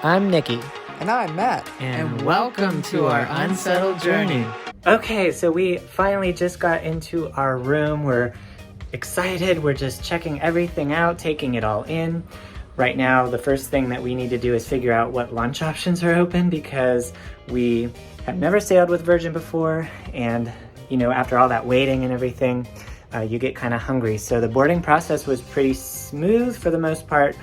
I'm Nikki. And I'm Matt. And welcome to our unsettled journey. Okay, so we finally just got into our room. We're excited. We're just checking everything out, taking it all in. Right now, the first thing that we need to do is figure out what lunch options are open because we have never sailed with Virgin before. And, you know, after all that waiting and everything, you get kind of hungry. So the boarding process was pretty smooth for the most part.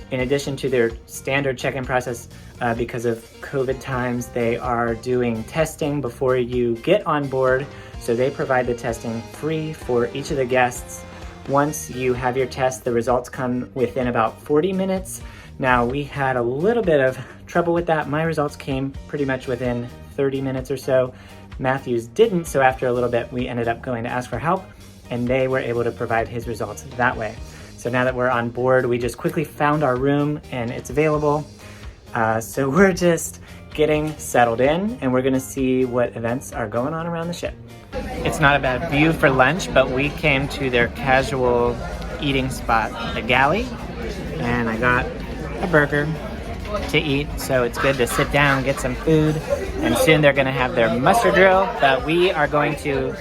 In addition to their standard check-in process, because of COVID times, they are doing testing before you get on board. So they provide the testing free for each of the guests. Once you have your test, the results come within about 40 minutes. Now, we had a little bit of trouble with that. My results came pretty much within 30 minutes or so. Matthew's didn't, so after a little bit, we ended up going to ask for help, and they were able to provide his results that way. So now that we're on board, we just quickly found our room, and it's available. So we're just getting settled in, and we're gonna see what events are going on around the ship. It's not a bad view for lunch, but we came to their casual eating spot, the Galley, and I got a burger to eat, so it's good to sit down, get some food, and soon they're gonna have their muster drill, but we are going to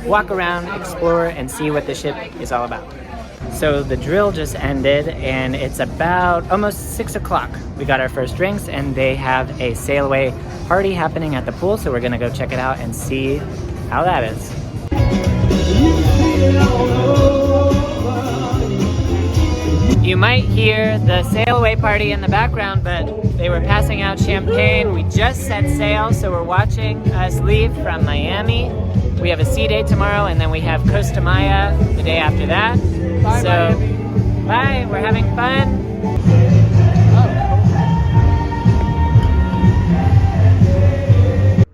walk around, explore, and see what the ship is all about. So the drill just ended, and it's about almost 6 o'clock. We got our first drinks, and they have a sail away party happening at the pool, so we're gonna go check it out and see how that is. You might hear the sail away party in the background, but they were passing out champagne. We just set sail, so we're watching us leave from Miami. We have a sea day tomorrow, and then we have Costa Maya the day after that. Bye, so, Miami. Bye, we're having fun.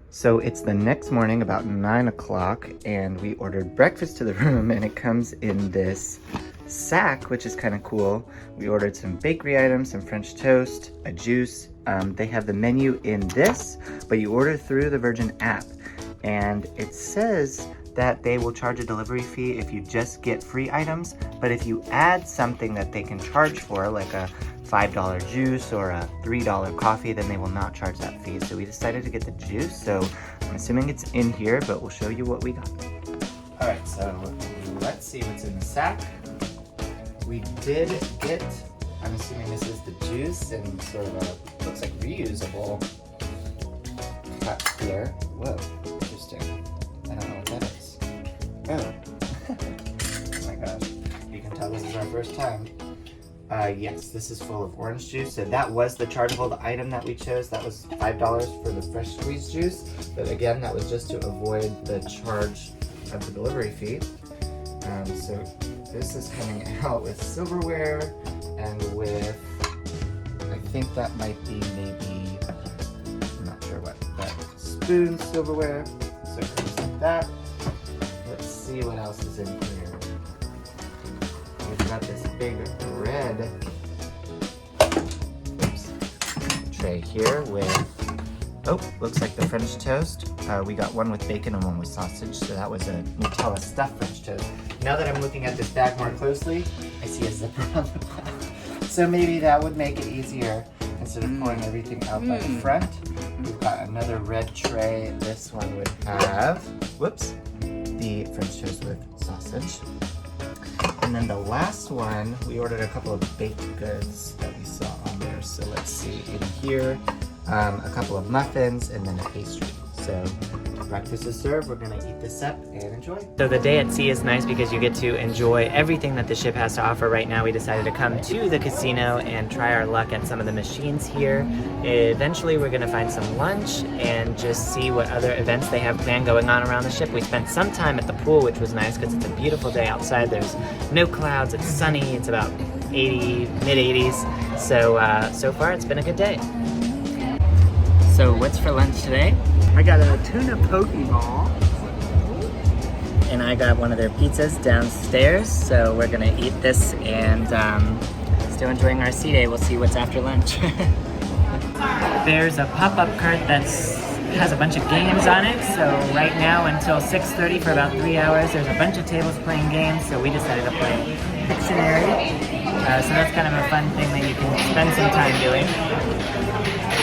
So it's the next morning, about 9 o'clock, and we ordered breakfast to the room, and it comes in this sack, which is kind of cool. We ordered some bakery items, some French toast, a juice. They have the menu in this, but you order through the Virgin app, and it says that they will charge a delivery fee if you just get free items, but if you add something that they can charge for, like a $5 juice or a $3 coffee, then they will not charge that fee. So we decided to get the juice, so I'm assuming it's in here, but we'll show you what we got. All right, so let's see what's in the sack. We did get, I'm assuming this is the juice and sort of a, looks like reusable cup here. Whoa, interesting. I don't know what that is. Oh. Oh my gosh. You can tell this is our first time. Yes, this is full of orange juice. So that was the chargeable item that we chose. That was $5 for the fresh squeezed juice. But again, that was just to avoid the charge of the delivery fee. So this is coming out with silverware and with, I think that might be maybe, I'm not sure what, but spoon silverware. So it comes like that. Let's see what else is in here. We've got this big red tray here with, oh, looks like the French toast. We got one with bacon and one with sausage, so that was a Nutella stuffed French toast. Now that I'm looking at this bag more closely, I see a zipper on the back. So maybe that would make it easier instead of pulling everything out by the front. We've got another red tray. This one would have, whoops, the French toast with sausage. And then the last one, we ordered a couple of baked goods that we saw on there. So let's see, in here, a couple of muffins and then a pastry. So breakfast is served, we're gonna eat this up and enjoy. So the day at sea is nice because you get to enjoy everything that the ship has to offer. Right now we decided to come to the casino and try our luck at some of the machines here. Eventually we're gonna find some lunch and just see what other events they have planned going on around the ship. We spent some time at the pool, which was nice because it's a beautiful day outside. There's no clouds, it's sunny, it's about 80, mid-80s. So far it's been a good day. So what's for lunch today? I got a tuna poke ball. And I got one of their pizzas downstairs, so we're gonna eat this and still enjoying our sea day. We'll see what's after lunch. There's a pop-up cart that has a bunch of games on it, so right now until 6:30 for about 3 hours, there's a bunch of tables playing games, so we decided to play Pictionary. So that's kind of a fun thing that you can spend some time doing.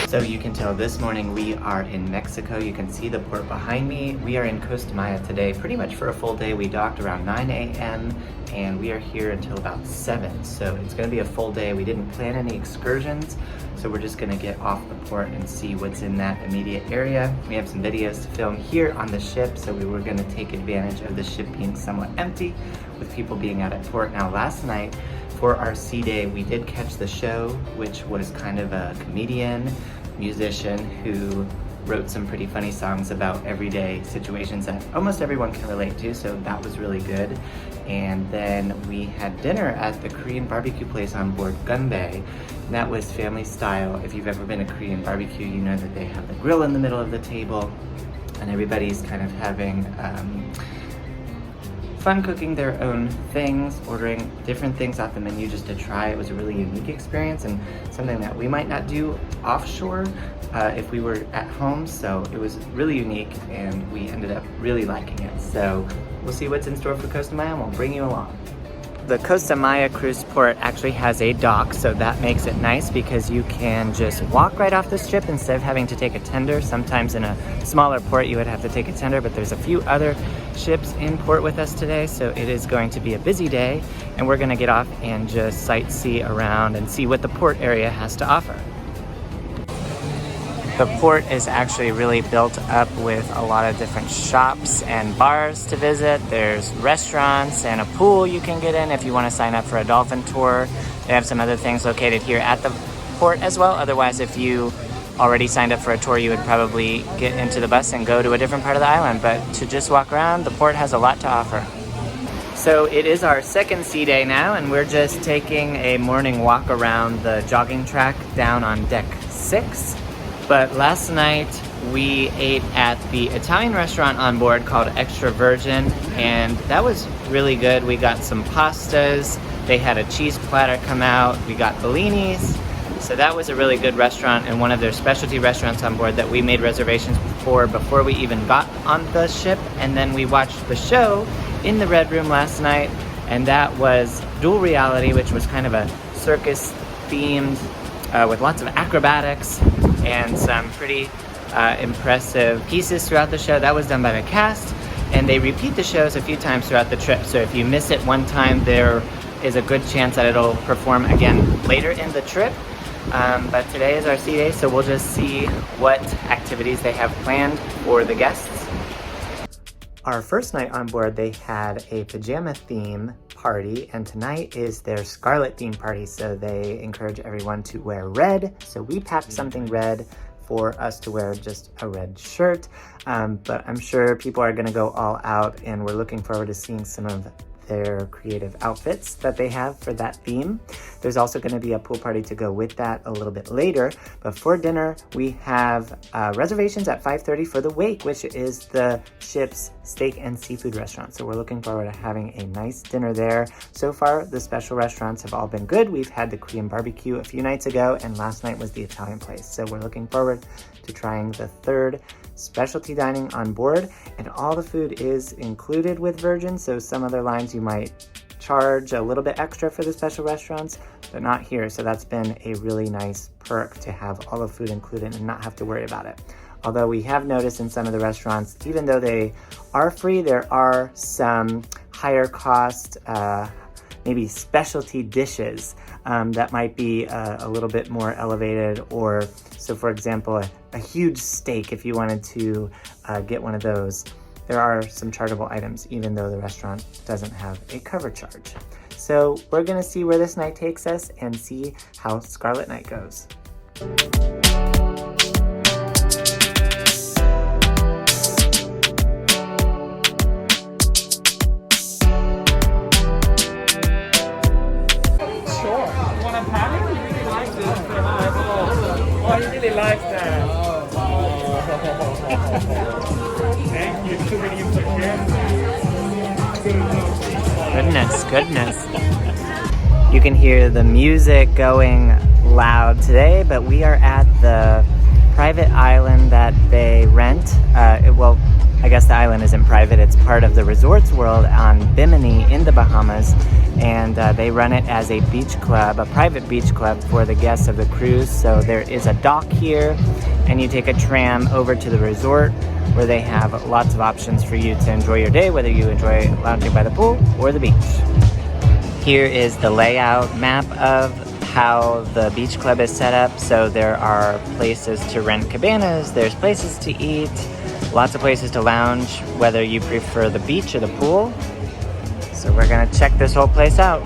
So you can tell this morning we are in Mexico. You can see the port behind me. We are in Costa Maya today, pretty much for a full day. We docked around 9 a.m. and we are here until about 7. So it's gonna be a full day. We didn't plan any excursions, so we're just gonna get off the port and see what's in that immediate area. We have some videos to film here on the ship, so we were gonna take advantage of the ship being somewhat empty with people being out at port. Now last night, for our sea day, we did catch the show, which was kind of a comedian, musician who wrote some pretty funny songs about everyday situations that almost everyone can relate to, so that was really good. And then we had dinner at the Korean barbecue place on board Gunbae. That was family style. If you've ever been to Korean barbecue, you know that they have the grill in the middle of the table and everybody's kind of having fun cooking their own things, ordering different things off the menu just to try. It was a really unique experience and something that we might not do offshore if we were at home. So it was really unique and we ended up really liking it. So we'll see what's in store for Costa Maya and we'll bring you along. The Costa Maya cruise port actually has a dock, so that makes it nice because you can just walk right off the ship instead of having to take a tender. Sometimes in a smaller port you would have to take a tender, but there's a few other ships in port with us today, so it is going to be a busy day, and we're gonna get off and just sightsee around and see what the port area has to offer. The port is actually really built up with a lot of different shops and bars to visit. There's restaurants and a pool you can get in if you want to sign up for a dolphin tour. They have some other things located here at the port as well. Otherwise, if you already signed up for a tour, you would probably get into the bus and go to a different part of the island. But to just walk around, the port has a lot to offer. So it is our second sea day now, and we're just taking a morning walk around the jogging track down on deck 6. But last night we ate at the Italian restaurant on board called Extra Virgin, and that was really good. We got some pastas, they had a cheese platter come out, we got bellinis. So that was a really good restaurant and one of their specialty restaurants on board that we made reservations for before we even got on the ship. And then we watched the show in the Red Room last night, and that was Dual Reality, which was kind of a circus themed with lots of acrobatics and some pretty impressive pieces throughout the show. That was done by the cast, and they repeat the shows a few times throughout the trip. So if you miss it one time, there is a good chance that it'll perform again later in the trip. But today is our sea day, so we'll just see what activities they have planned for the guests. Our first night on board, they had a pajama theme party, and tonight is their Scarlet theme party, so they encourage everyone to wear red. So we packed something red for us to wear, just a red shirt, but I'm sure people are gonna go all out, and we're looking forward to seeing some of their creative outfits that they have for that theme. There's also going to be a pool party to go with that a little bit later, but for dinner we have reservations at 5:30 for the Wake, which is the ship's steak and seafood restaurant. So we're looking forward to having a nice dinner there. So far the special restaurants have all been good. We've had the Korean barbecue a few nights ago, and last night was the Italian place. So we're looking forward to trying the third specialty dining on board, and all the food is included with Virgin. So some other lines you might charge a little bit extra for the special restaurants, but not here. So that's been a really nice perk to have all the food included and not have to worry about it. Although we have noticed in some of the restaurants, even though they are free, there are some higher cost, maybe specialty dishes that might be a little bit more elevated. Or so for example, a huge steak, if you wanted to get one of those, there are some chargeable items even though the restaurant doesn't have a cover charge. So we're gonna see where this night takes us and see how Scarlet Night goes. Oh, you really like that. Thank you. Goodness. You can hear the music going loud today, but we are at the private island that they rent. I guess Yes, the island isn't private. It's part of the Resorts World on Bimini in the Bahamas, and they run it as a beach club, a private beach club for the guests of the cruise. So there is a dock here, and you take a tram over to the resort where they have lots of options for you to enjoy your day, whether you enjoy lounging by the pool or the beach. Here is the layout map of how the beach club is set up. So there are places to rent cabanas, there's places to eat, lots of places to lounge, whether you prefer the beach or the pool. So we're gonna check this whole place out.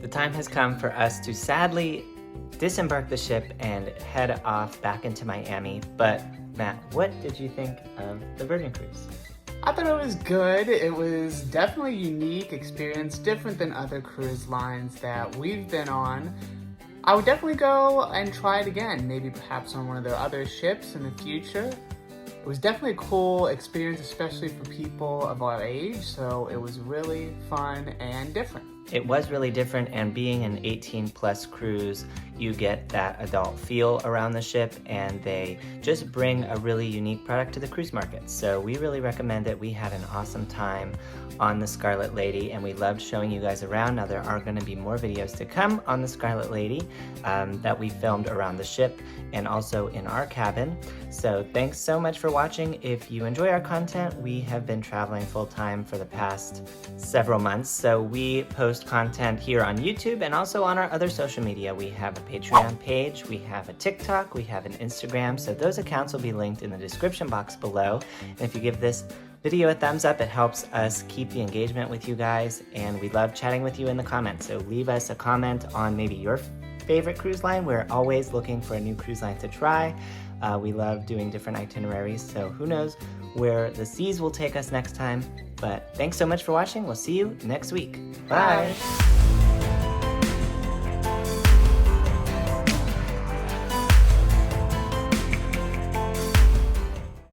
The time has come for us to sadly disembark the ship and head off back into Miami. But Matt, what did you think of the Virgin Cruise? I thought it was good. It was definitely a unique experience, different than other cruise lines that we've been on. I would definitely go and try it again, maybe perhaps on one of their other ships in the future. It was definitely a cool experience, especially for people of our age, so it was really fun and different. It was really different, and being an 18 plus cruise, you get that adult feel around the ship, and they just bring a really unique product to the cruise market. So we really recommend it. We had an awesome time on the Scarlet Lady, and we loved showing you guys around. Now there are going to be more videos to come on the Scarlet Lady that we filmed around the ship and also in our cabin. So thanks so much for watching. If you enjoy our content, we have been traveling full-time for the past several months, so we post content here on YouTube and also on our other social media. We have a Patreon page, we have a TikTok, we have an Instagram, so those accounts will be linked in the description box below. And if you give this video a thumbs up, it helps us keep the engagement with you guys, and we love chatting with you in the comments. So leave us a comment on maybe your favorite cruise line. We're always looking for a new cruise line to try. We love doing different itineraries, so who knows where the seas will take us next time. But thanks so much for watching. We'll see you next week. Bye.